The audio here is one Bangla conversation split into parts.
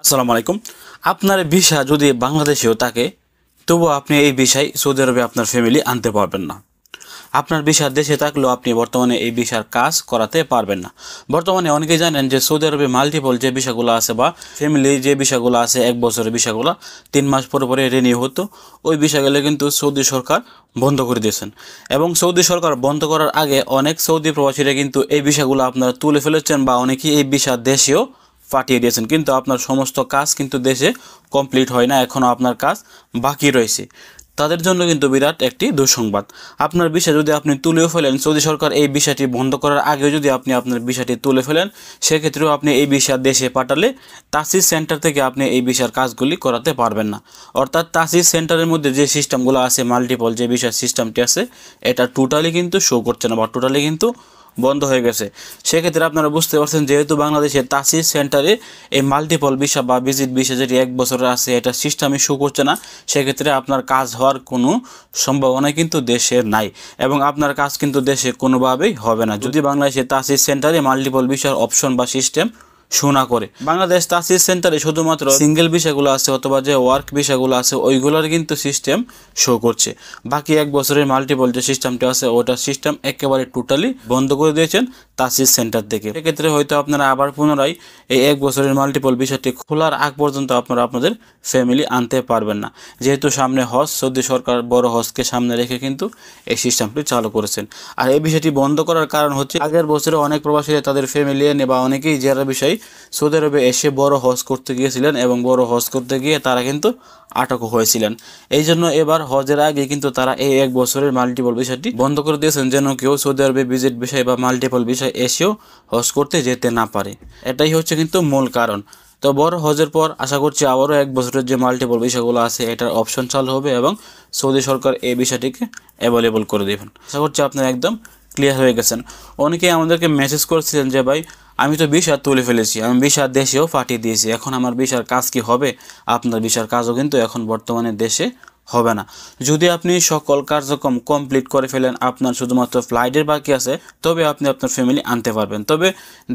আসসালামু আলাইকুম। আপনার ভিসা যদি বাংলাদেশেও থাকে তবুও আপনি এই ভিসায় সৌদি আরবে আপনার ফ্যামিলি আনতে পারবেন না। আপনার ভিসা দেশে থাকলেও আপনি বর্তমানে এই ভিসার কাজ করাতে পারবেন না। বর্তমানে অনেকেই জানেন যে সৌদি আরবে মাল্টিপল যে ভিসাগুলো আছে বা ফ্যামিলি যে ভিসাগুলো আছে 1 বছরের ভিসাগুলো 3 মাস পরে পরে রিনিউ হতো, ওই ভিসাগুলো কিন্তু সৌদি সরকার বন্ধ করে দিয়েছেন। এবং সৌদি সরকার বন্ধ করার আগে অনেক সৌদি প্রবাসীরা কিন্তু এই ভিসাগুলো আপনারা তুলে ফেলেছেন বা অনেকেই এই ভিসা দেশেও পাঠিয়ে দিয়েছেন, কিন্তু আপনার সমস্ত কাজ কিন্তু দেশে কমপ্লিট হয় না, এখনও আপনার কাজ বাকি রয়েছে। তাদের জন্য কিন্তু বিরাট একটি দুঃসংবাদ। আপনার ভিসা যদি আপনি তুলেও ফেলেন, সৌদি সরকার এই ভিসাটি বন্ধ করার আগেও যদি আপনি আপনার ভিসাটি তুলে ফেলেন, সেক্ষেত্রেও আপনি এই ভিসা দেশে পাঠালে তাসিস সেন্টার থেকে আপনি এই ভিসার কাজগুলি করাতে পারবেন না। অর্থাৎ তাসিস সেন্টারের মধ্যে যে সিস্টেমগুলো আছে, মাল্টিপল যে ভিসার সিস্টেমটি আছে, এটা টোটালি কিন্তু শো করছে না বা টোটালি কিন্তু বন্ধ হয়ে গেছে। সেক্ষেত্রে আপনারা বুঝতে পারছেন, যেহেতু বাংলাদেশের তাসিস সেন্টারে এই মাল্টিপল ভিসা বা ভিজিট ভিসা যেটি 1 বছরের আছে, এটা সিস্টেমই শো করছে না। সেক্ষেত্রে আপনার কাজ হওয়ার কোনো সম্ভাবনা কিন্তু দেশে নাই এবং আপনার কাজ কিন্তু দেশে কোনোভাবেই হবে না যদি বাংলাদেশের তাসিস সেন্টারে মাল্টিপল ভিসার অপশন বা সিস্টেম শো না করে। বাংলাদেশ তাসিস সেন্টারে শুধুমাত্র সিঙ্গেল ভিসাগুলো আছে অথবা যে ওয়ার্ক ভিসাগুলো আছে ওইগুলোর কিন্তু সিস্টেম শো করছে। বাকি 1 বছরের মাল্টিপল যে সিস্টেমটা আছে ওটা সিস্টেম একেবারে টোটালি বন্ধ করে দিয়েছেন তাসিস সেন্টার থেকে। সেক্ষেত্রে হয়তো আপনারা আবার পুনরায় এই 1 বছরের মাল্টিপল ভিসাটি খোলার আগ পর্যন্ত আপনারা আপনাদের ফ্যামিলি আনতে পারবেন না। যেহেতু সামনে হজ, সৌদি সরকার বড় হজকে সামনে রেখে কিন্তু এই সিস্টেমটি চালু করেছেন। আর এই বিষয়টি বন্ধ করার কারণ হচ্ছে, আগের বছরে অনেক প্রবাসীরা তাদের ফ্যামিলি এনে বা অনেকেই যারা বিষয় সৌদি আরবে এসে বড় হজ করতে গিয়েছিলেন এবং বড় হজ করতে গিয়ে তারা কিন্তু আটক হয়েছিলেন। এই জন্য এবার হজের আগে কিন্তু তারা এই 1 বছরের মাল্টিপল ভিসাটি বন্ধ করে দিয়েছেন, যেন কেউ সৌদি আরবে ভিজিট বিষয় বা মাল্টিপল বিষয় এসেও হজ করতে যেতে না পারে। এটাই হচ্ছে কিন্তু মূল কারণ। তো বড় হজের পর আশা করছি আবারও 1 বছরের যে মাল্টিপল ভিসাগুলো আছে এটার অপশন চালু হবে এবং সৌদি সরকার এই বিষয়টিকে অ্যাভেলেবল করে দেবেন। আশা করছি আপনারা একদম ক্লিয়ার হয়ে গেছেন। অনেকেই আমাদেরকে মেসেজ করছিলেন যে ভাই, আমি তো ভিসা তুলে ফেলেছি, আমি ভিসা দেশেও পাঠিয়ে দিয়েছি, এখন আমার ভিসার কাজ কি হবে? আপনার ভিসার কাজও কিন্তু এখন বর্তমানে দেশে হবে না। যদি আপনি সকল কার্যক্রম কমপ্লিট করে ফেলেন, আপনার শুধুমাত্র ফ্লাইটের বাকি আছে, তবে আপনি আপনার ফ্যামিলি আনতে পারবেন। তবে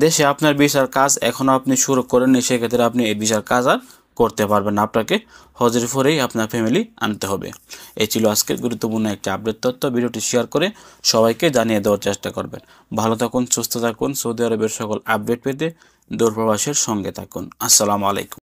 দেশে আপনার ভিসার কাজ এখনও আপনি শুরু করেননি, সেক্ষেত্রে আপনি এই ভিসার কাজ আর করতে পারবেন না, আপনাকে হজের পরেই আপনার ফ্যামিলি আনতে হবে। এই ছিল আজকের গুরুত্বপূর্ণ একটি আপডেট তথ্য। ভিডিওটি শেয়ার করে সবাইকে জানিয়ে দেওয়ার চেষ্টা করবেন। ভালো থাকুন, সুস্থ থাকুন, সৌদি আরবের সকল আপডেট পেতে দূরপ্রবাসের সঙ্গে থাকুন। আসসালামু আলাইকুম।